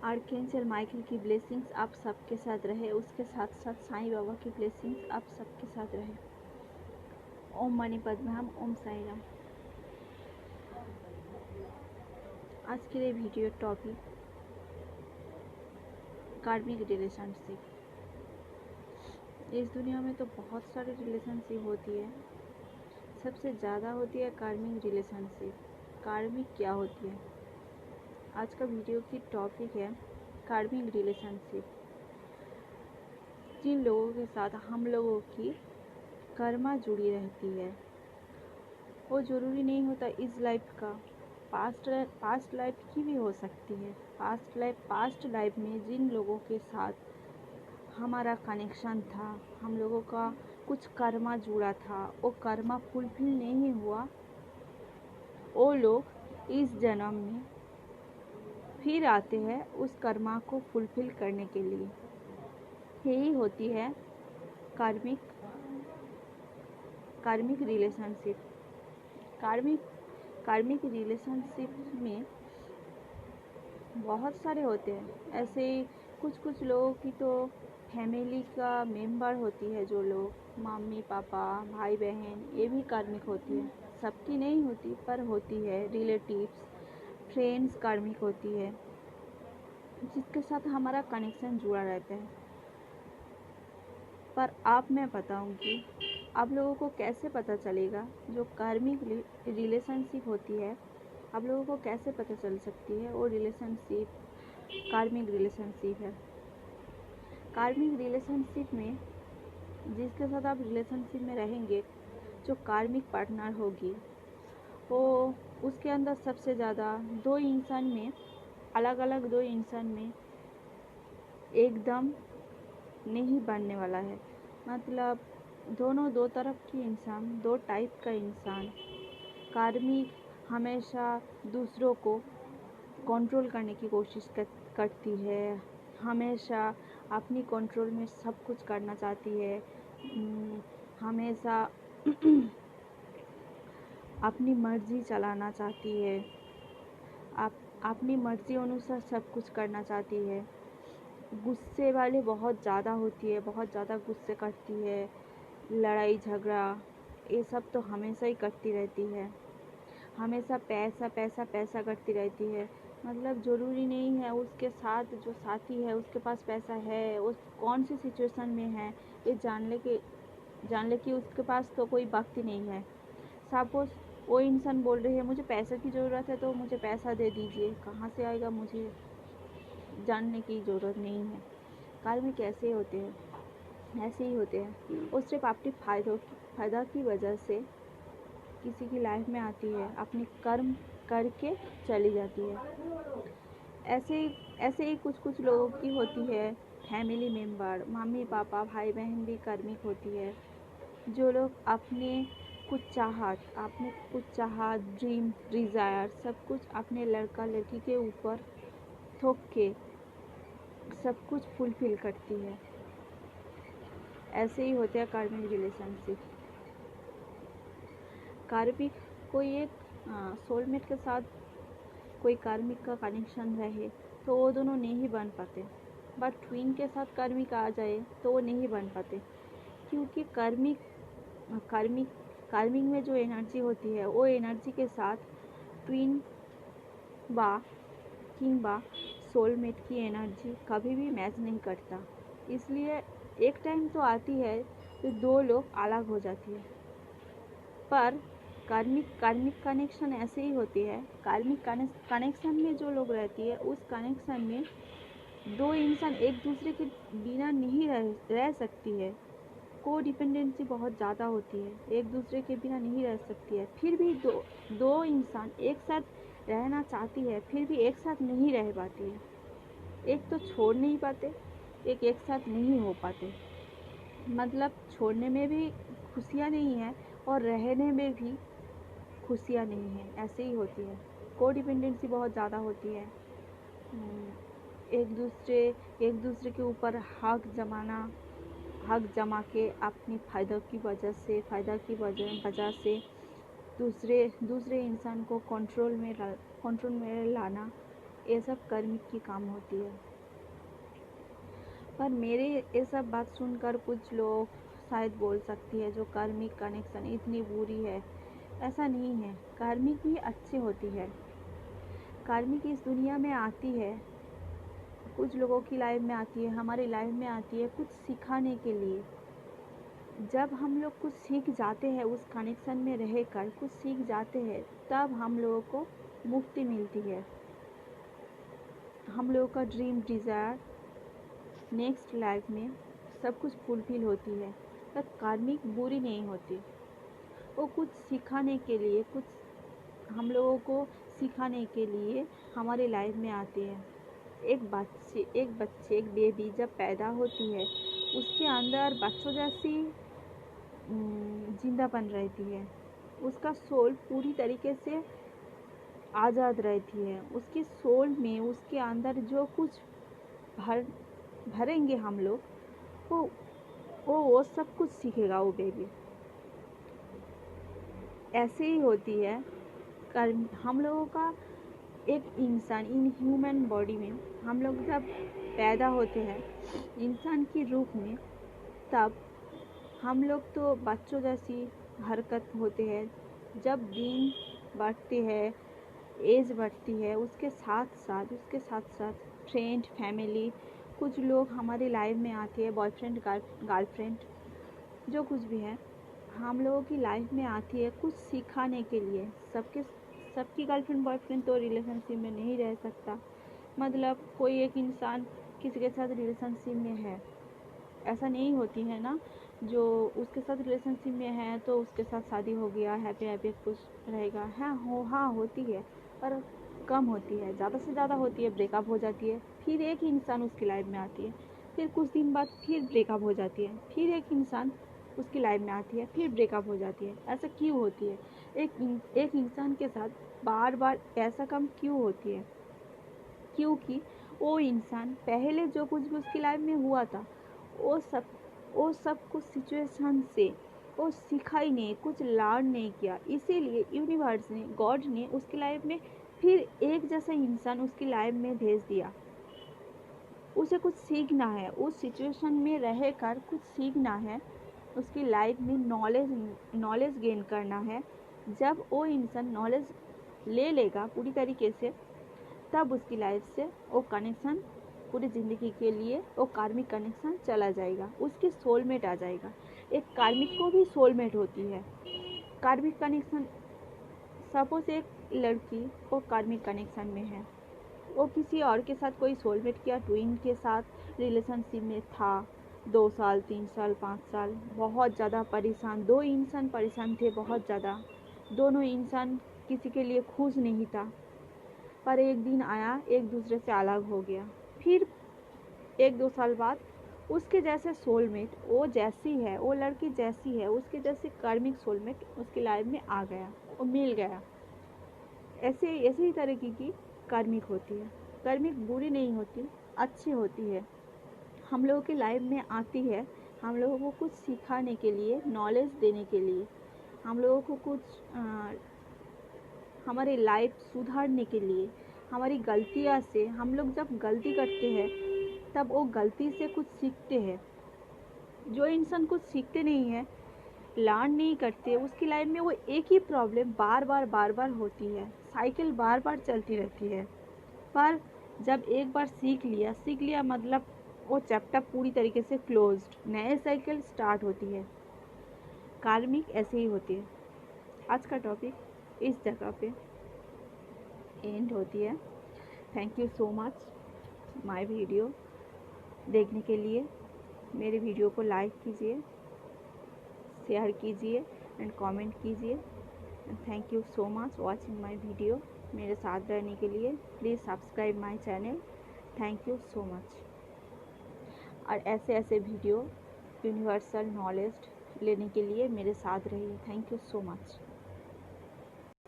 Archangel Michael की blessings आप सबके साथ रहे, उसके साथ साथ साईं बाबा की ब्लेसिंग्स आप सबके साथ रहे। ओम मणि पद्महम, ओम साई राम। आज के लिए वीडियो टॉपिक कार्मिक रिलेशनशिप। इस दुनिया में तो बहुत सारे रिलेशनशिप होती है, सबसे ज़्यादा होती है कार्मिक रिलेशनशिप। कार्मिक क्या होती है? आज का वीडियो की टॉपिक है कार्मिक रिलेशनशिप। जिन लोगों के साथ हम लोगों की कर्मा जुड़ी रहती है, वो ज़रूरी नहीं होता इस लाइफ का, पास्ट लाइफ की भी हो सकती है। पास्ट लाइफ में जिन लोगों के साथ हमारा कनेक्शन था, हम लोगों का कुछ कर्मा जुड़ा था, वो कर्मा फुलफिल नहीं हुआ, वो लोग इस जन्म में फिर आते हैं उस कर्मा को फुलफिल करने के लिए। यही होती है कार्मिक रिलेशनशिप। कार्मिक रिलेशनशिप में बहुत सारे होते हैं। ऐसे ही कुछ लोगों की तो फैमिली का मेंबर होती है, जो लोग मम्मी पापा भाई बहन, ये भी कार्मिक होती है। सबकी नहीं होती पर होती है। रिलेटिव्स फ्रेंड्स कार्मिक होती है, जिसके साथ हमारा कनेक्शन जुड़ा रहता है। पर आप मैं बताऊंगी आप लोगों को कैसे पता चलेगा जो कार्मिक रिलेशनशिप होती है, आप लोगों को कैसे पता चल सकती है वो रिलेशनशिप कार्मिक रिलेशनशिप है। कार्मिक रिलेशनशिप में जिसके साथ आप रिलेशनशिप में रहेंगे, जो कार्मिक पार्टनर होगी, वो उसके अंदर सबसे ज़्यादा दो इंसान में, अलग अलग दो इंसान में एकदम नहीं बनने वाला है। मतलब दोनों दो तरफ की इंसान, दो टाइप का इंसान। कार्मिक हमेशा दूसरों को कंट्रोल करने की कोशिश करती है, हमेशा अपनी कंट्रोल में सब कुछ करना चाहती है, हमेशा अपनी मर्जी चलाना चाहती है, अपनी मर्जी अनुसार सब कुछ करना चाहती है। गुस्से वाले बहुत ज़्यादा होती है, बहुत ज़्यादा गुस्से करती है, लड़ाई झगड़ा ये सब तो हमेशा ही करती रहती है। हमेशा पैसा पैसा पैसा करती रहती है। मतलब ज़रूरी नहीं है उसके साथ जो साथी है उसके पास पैसा है, उस कौन सी सिचुएशन में है ये जान ले कि उसके पास तो कोई वक्त ही नहीं है। सपोज वो इंसान बोल रही है मुझे पैसे की ज़रूरत है तो मुझे पैसा दे दीजिए, कहाँ से आएगा मुझे जानने की ज़रूरत नहीं है। कार्मिक ऐसे होते हैं, ऐसे ही होते हैं। वो सिर्फ अपने फ़ायदा की वजह से किसी की लाइफ में आती है, अपनी कर्म करके चली जाती है। ऐसे ही कुछ लोगों की होती है फैमिली मेम्बर, मम्मी पापा भाई बहन भी कार्मिक होती है। जो लोग अपने कुछ चाहत ड्रीम डिज़ायर सब कुछ अपने लड़का लड़की के ऊपर थोप के सब कुछ फुलफिल करती है। ऐसे ही होते हैं कार्मिक रिलेशनशिप। कार्मिक कोई एक सोलमेट के साथ कोई कार्मिक का कनेक्शन रहे तो वो दोनों नहीं बन पाते, बट ट्विन के साथ कार्मिक आ जाए तो वो नहीं बन पाते, क्योंकि कार्मिक कार्मिक में जो एनर्जी होती है वो एनर्जी के साथ ट्विन बा किंबा सोलमेट की एनर्जी कभी भी मैच नहीं करता। इसलिए एक टाइम तो आती है तो दो लोग अलग हो जाती है। पर कार्मिक कनेक्शन ऐसे ही होती है। कार्मिक कनेक्शन में जो लोग रहती है, उस कनेक्शन में दो इंसान एक दूसरे के बिना नहीं रह सकती है। को डिपेंडेंसी बहुत ज़्यादा होती है, एक दूसरे के बिना नहीं रह सकती है। फिर भी दो इंसान एक साथ रहना चाहती है, फिर भी एक साथ नहीं रह पाती है। एक तो छोड़ नहीं पाते, एक साथ नहीं हो पाते। मतलब छोड़ने में भी खुशियाँ नहीं है और रहने में भी खुशियाँ नहीं है। ऐसे ही होती है। को डिपेंडेंसी बहुत ज़्यादा होती है। एक दूसरे के ऊपर हक जमा के अपनी फ़ायदा की वजह से दूसरे इंसान को कंट्रोल में लाना, ये सब कर्मिक की काम होती है। पर मेरे ये सब बात सुनकर कुछ लोग शायद बोल सकती है जो कार्मिक कनेक्शन इतनी बुरी है। ऐसा नहीं है, कार्मिक भी अच्छी होती है। कार्मिक इस दुनिया में आती है, कुछ लोगों की लाइफ में आती है, हमारी लाइफ में आती है कुछ सिखाने के लिए। जब हम लोग कुछ सीख जाते हैं, उस कनेक्शन में रहकर कुछ सीख जाते हैं, तब हम लोगों को मुक्ति मिलती है। हम लोगों का ड्रीम डिज़ायर नेक्स्ट लाइफ में सब कुछ फुलफिल होती है। पर कार्मिक बुरी नहीं होती, वो कुछ सिखाने के लिए, कुछ हम लोगों को सिखाने के लिए हमारी लाइफ में आती है। एक बच्चे एक बेबी जब पैदा होती है, उसके अंदर बच्चों जैसी जिंदापन रहती है। उसका सोल पूरी तरीके से आज़ाद रहती है। उसके सोल में, उसके अंदर जो कुछ भरेंगे हम लोग, वो सब कुछ सीखेगा वो बेबी। ऐसे ही होती है हम लोगों का एक इंसान इन ह्यूमन बॉडी में। हम लोग जब पैदा होते हैं इंसान की रूप में, तब हम लोग तो बच्चों जैसी हरकत होते हैं। जब दिन बढ़ते हैं, एज बढ़ती है, उसके साथ साथ फ्रेंड, फैमिली, कुछ लोग हमारी लाइफ में आते हैं, बॉयफ्रेंड, गर्लफ्रेंड, जो कुछ भी है हम लोगों की लाइफ में आती है कुछ सिखाने के लिए। सबकी गर्लफ्रेंड बॉयफ्रेंड तो रिलेशनशिप में नहीं रह सकता। मतलब कोई एक इंसान किसी के साथ रिलेशनशिप में है, ऐसा नहीं होती है ना, जो उसके साथ रिलेशनशिप में है तो उसके साथ शादी हो गया, हैप्पी खुश रहेगा। हाँ होती है, पर कम होती है। ज़्यादा से ज़्यादा होती है ब्रेकअप हो जाती है, फिर एक इंसान उसकी लाइफ में आती है, फिर कुछ दिन बाद फिर ब्रेकअप हो जाती है, फिर एक इंसान उसकी लाइफ में आती है, फिर ब्रेकअप हो जाती है। ऐसा क्यों होती है? एक इंसान के साथ बार बार ऐसा कम क्यों होती है? क्योंकि वो इंसान पहले जो कुछ भी उसकी लाइफ में हुआ था, वो सब कुछ सिचुएशन से वो सीखा ही नहीं, कुछ लर्न नहीं किया। इसीलिए यूनिवर्स ने, गॉड ने उसकी लाइफ में फिर एक जैसा इंसान उसकी लाइफ में भेज दिया। उसे कुछ सीखना है, उस सिचुएशन में रहकर कुछ सीखना है, उसकी लाइफ में नॉलेज गेन करना है। जब वो इंसान नॉलेज ले लेगा पूरी तरीके से, तब उसकी लाइफ से वो कनेक्शन पूरी ज़िंदगी के लिए वो कार्मिक कनेक्शन चला जाएगा, उसकी सोलमेट आ जाएगा। एक कार्मिक को भी सोलमेट होती है। कार्मिक कनेक्शन, सपोज एक लड़की वो कार्मिक कनेक्शन में है, वो किसी और के साथ कोई सोलमेट किया, ट्विन के साथ रिलेशनशिप में था 2 साल, 3 साल, 5 साल, बहुत ज़्यादा परेशान, 2 इंसान परेशान थे बहुत ज़्यादा। दोनों इंसान किसी के लिए खुश नहीं था, पर एक दिन आया एक दूसरे से अलग हो गया। फिर 1-2 साल बाद उसके जैसे सोलमेट, वो जैसी है, वो लड़की जैसी है, उसके जैसे कार्मिक सोलमेट उसकी लाइफ में आ गया, वो मिल गया। ऐसे ही तरीके की कार्मिक होती है। कार्मिक बुरी नहीं होती, अच्छी होती है। हम लोगों की लाइफ में आती है हम लोगों को कुछ सिखाने के लिए, नॉलेज देने के लिए, हम लोगों को कुछ हमारी लाइफ सुधारने के लिए। हमारी गलतियाँ से, हम लोग जब गलती करते हैं तब वो गलती से कुछ सीखते हैं। जो इंसान कुछ सीखते नहीं है, लर्न नहीं करते, उसकी लाइफ में वो एक ही प्रॉब्लम बार बार होती है, साइकिल बार बार चलती रहती है। पर जब एक बार सीख लिया मतलब वो चैप्टर पूरी तरीके से क्लोज्ड, नए साइकिल स्टार्ट होती है। कार्मिक ऐसे ही होती है। आज का टॉपिक इस जगह पे एंड होती है। Thank you so much my video देखने के लिए। मेरे वीडियो को लाइक कीजिए, शेयर कीजिए एंड कमेंट कीजिए। Thank you so much watching my video. मेरे साथ रहने के लिए please subscribe my channel. Thank you so much. और ऐसे वीडियो यूनिवर्सल नॉलेज लेने के लिए मेरे साथ रहिए। Thank you so much.